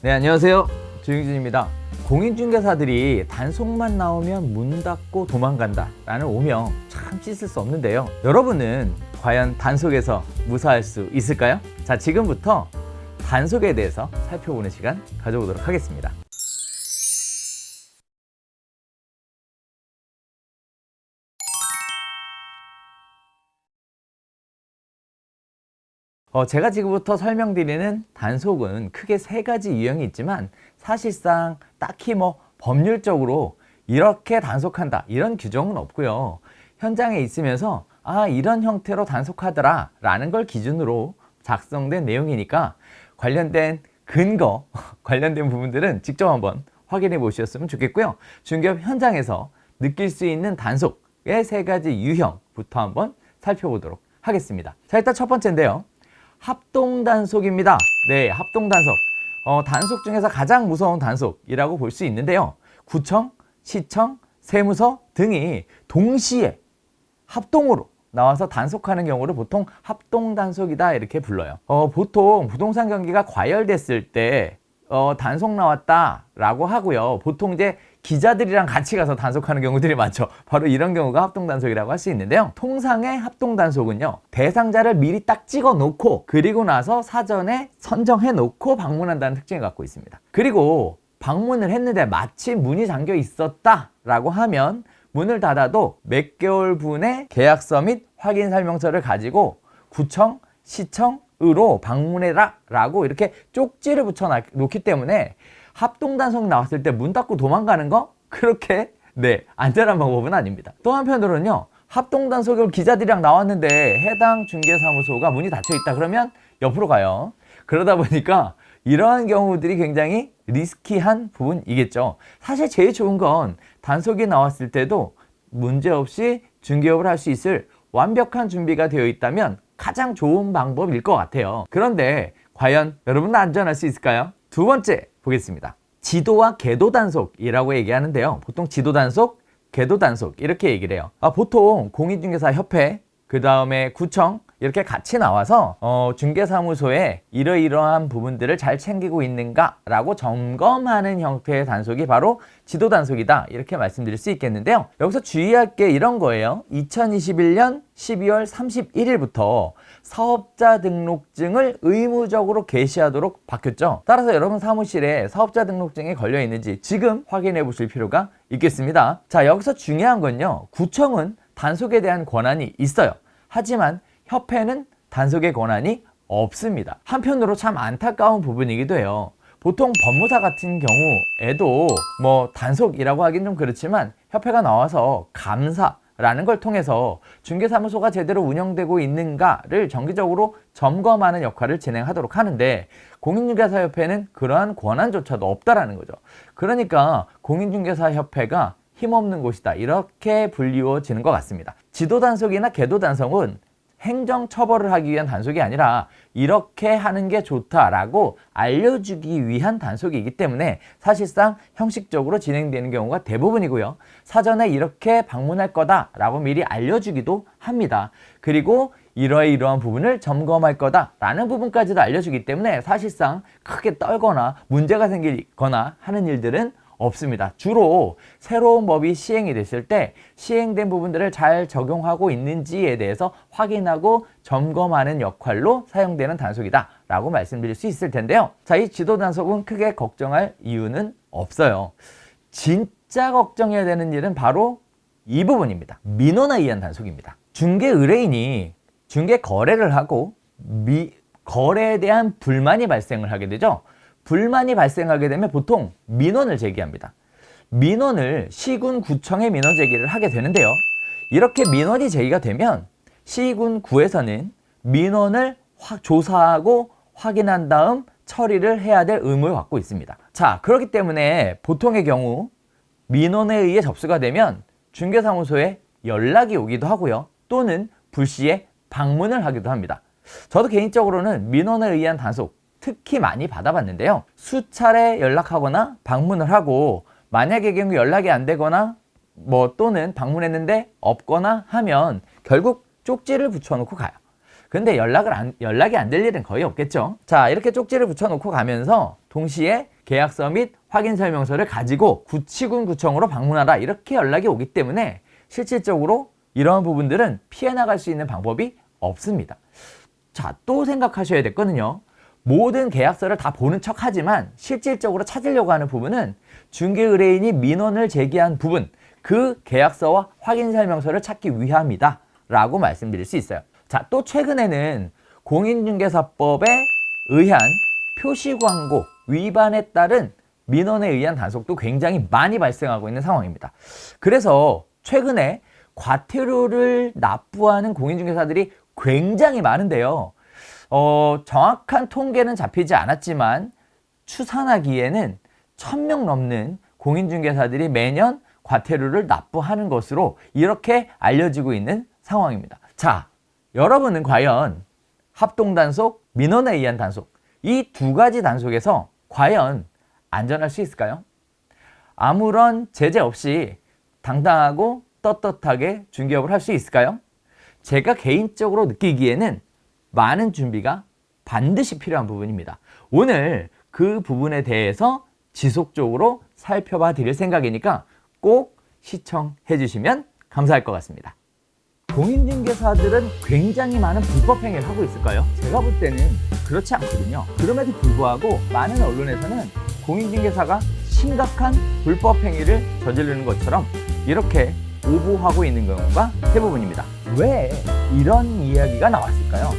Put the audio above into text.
네, 안녕하세요. 조용진입니다. 공인중개사들이 단속만 나오면 문 닫고 도망간다 라는 오명 참 씻을 수 없는데요. 여러분은 과연 단속에서 무사할 수 있을까요? 자, 지금부터 단속에 대해서 살펴보는 시간 가져보도록 하겠습니다. 제가 지금부터 설명드리는 단속은 크게 세 가지 유형이 있지만 사실상 딱히 법률적으로 이렇게 단속한다 이런 규정은 없고요. 현장에 있으면서 이런 형태로 단속하더라 라는 걸 기준으로 작성된 내용이니까 관련된 근거, 관련된 부분들은 직접 한번 확인해 보셨으면 좋겠고요. 중개업 현장에서 느낄 수 있는 단속의 세 가지 유형부터 한번 살펴보도록 하겠습니다. 자, 일단 첫 번째인데요. 합동단속입니다. 네, 합동단속. 단속 중에서 가장 무서운 단속이라고 볼 수 있는데요. 구청, 시청, 세무서 등이 동시에 합동으로 나와서 단속하는 경우를 보통 합동단속이다 이렇게 불러요. 보통 부동산 경기가 과열됐을 때 단속 나왔다라고 하고요. 보통 이제 기자들이랑 같이 가서 단속하는 경우들이 많죠. 바로 이런 경우가 합동단속이라고 할 수 있는데요. 통상의 합동단속은요, 대상자를 미리 딱 찍어 놓고 그리고 나서 사전에 선정해 놓고 방문한다는 특징을 갖고 있습니다. 그리고 방문을 했는데 마침 문이 잠겨 있었다라고 하면 문을 닫아도 몇 개월 분의 계약서 및 확인 설명서를 가지고 구청, 시청으로 방문해라 라고 이렇게 쪽지를 붙여 놓기 때문에 합동단속 나왔을 때 문 닫고 도망가는 거 그렇게 안전한 방법은 아닙니다. 또 한편으로는요, 합동단속을 기자들이랑 나왔는데 해당 중개사무소가 문이 닫혀 있다 그러면 옆으로 가요. 그러다 보니까 이러한 경우들이 굉장히 리스키한 부분이겠죠. 사실 제일 좋은 건 단속이 나왔을 때도 문제없이 중개업을 할 수 있을 완벽한 준비가 되어 있다면 가장 좋은 방법일 것 같아요. 그런데 과연 여러분은 안전할 수 있을까요? 두 번째 보겠습니다. 지도와 궤도 단속이라고 얘기하는데요. 보통 지도 단속, 궤도 단속 이렇게 얘기를 해요. 보통 공인중개사 협회, 그 다음에 구청 이렇게 같이 나와서 중개사무소에 이러이러한 부분들을 잘 챙기고 있는가 라고 점검하는 형태의 단속이 바로 지도 단속이다 이렇게 말씀드릴 수 있겠는데요. 여기서 주의할 게 이런 거예요. 2021년 12월 31일부터 사업자 등록증을 의무적으로 게시하도록 바뀌었죠. 따라서 여러분 사무실에 사업자 등록증이 걸려 있는지 지금 확인해 보실 필요가 있겠습니다. 자, 여기서 중요한 건요, 구청은 단속에 대한 권한이 있어요. 하지만 협회는 단속의 권한이 없습니다. 한편으로 참 안타까운 부분이기도 해요. 보통 법무사 같은 경우에도 단속이라고 하긴 좀 그렇지만 협회가 나와서 감사라는 걸 통해서 중개사무소가 제대로 운영되고 있는가를 정기적으로 점검하는 역할을 진행하도록 하는데 공인중개사협회는 그러한 권한조차도 없다라는 거죠. 그러니까 공인중개사협회가 힘없는 곳이다 이렇게 불리워지는 것 같습니다. 지도단속이나 궤도단속은 행정처벌을 하기 위한 단속이 아니라 이렇게 하는 게 좋다라고 알려주기 위한 단속이기 때문에 사실상 형식적으로 진행되는 경우가 대부분이고요. 사전에 이렇게 방문할 거다라고 미리 알려주기도 합니다. 그리고 이러한 부분을 점검할 거다라는 부분까지도 알려주기 때문에 사실상 크게 떨거나 문제가 생기거나 하는 일들은 없습니다. 주로 새로운 법이 시행이 됐을 때 시행된 부분들을 잘 적용하고 있는지에 대해서 확인하고 점검하는 역할로 사용되는 단속이다 라고 말씀드릴 수 있을 텐데요. 자, 이 지도 단속은 크게 걱정할 이유는 없어요. 진짜 걱정해야 되는 일은 바로 이 부분입니다. 민원에 의한 단속입니다. 중개 의뢰인이 중개 거래를 하고 거래에 대한 불만이 발생을 하게 되죠. 불만이 발생하게 되면 보통 민원을 제기합니다. 민원을 시군 구청에 민원 제기를 하게 되는데요. 이렇게 민원이 제기가 되면 시군 구에서는 민원을 조사하고 확인한 다음 처리를 해야 될 의무를 갖고 있습니다. 자, 그렇기 때문에 보통의 경우 민원에 의해 접수가 되면 중개사무소에 연락이 오기도 하고요. 또는 불시에 방문을 하기도 합니다. 저도 개인적으로는 민원에 의한 단속 특히 많이 받아봤는데요. 수차례 연락하거나 방문을 하고 만약의 경우 연락이 안 되거나 또는 방문했는데 없거나 하면 결국 쪽지를 붙여놓고 가요. 근데 연락이 안 될 일은 거의 없겠죠. 자, 이렇게 쪽지를 붙여놓고 가면서 동시에 계약서 및 확인 설명서를 가지고 구치군 구청으로 방문하라 이렇게 연락이 오기 때문에 실질적으로 이러한 부분들은 피해 나갈 수 있는 방법이 없습니다. 자, 또 생각하셔야 됐거든요. 모든 계약서를 다 보는 척 하지만 실질적으로 찾으려고 하는 부분은 중개의뢰인이 민원을 제기한 부분, 그 계약서와 확인 설명서를 찾기 위함이다 라고 말씀드릴 수 있어요. 자, 또 최근에는 공인중개사법에 의한 표시광고 위반에 따른 민원에 의한 단속도 굉장히 많이 발생하고 있는 상황입니다. 그래서 최근에 과태료를 납부하는 공인중개사들이 굉장히 많은데요. 정확한 통계는 잡히지 않았지만 추산하기에는 1000명 넘는 공인중개사들이 매년 과태료를 납부하는 것으로 이렇게 알려지고 있는 상황입니다. 자, 여러분은 과연 합동단속, 민원에 의한 단속, 이 두 가지 단속에서 과연 안전할 수 있을까요? 아무런 제재 없이 당당하고 떳떳하게 중개업을 할 수 있을까요? 제가 개인적으로 느끼기에는 많은 준비가 반드시 필요한 부분입니다. 오늘 그 부분에 대해서 지속적으로 살펴봐 드릴 생각이니까 꼭 시청해 주시면 감사할 것 같습니다. 공인중개사들은 굉장히 많은 불법 행위를 하고 있을까요? 제가 볼 때는 그렇지 않거든요. 그럼에도 불구하고 많은 언론에서는 공인중개사가 심각한 불법 행위를 저지르는 것처럼 이렇게 오보하고 있는 경우가 대부분입니다. 왜 이런 이야기가 나왔을까요?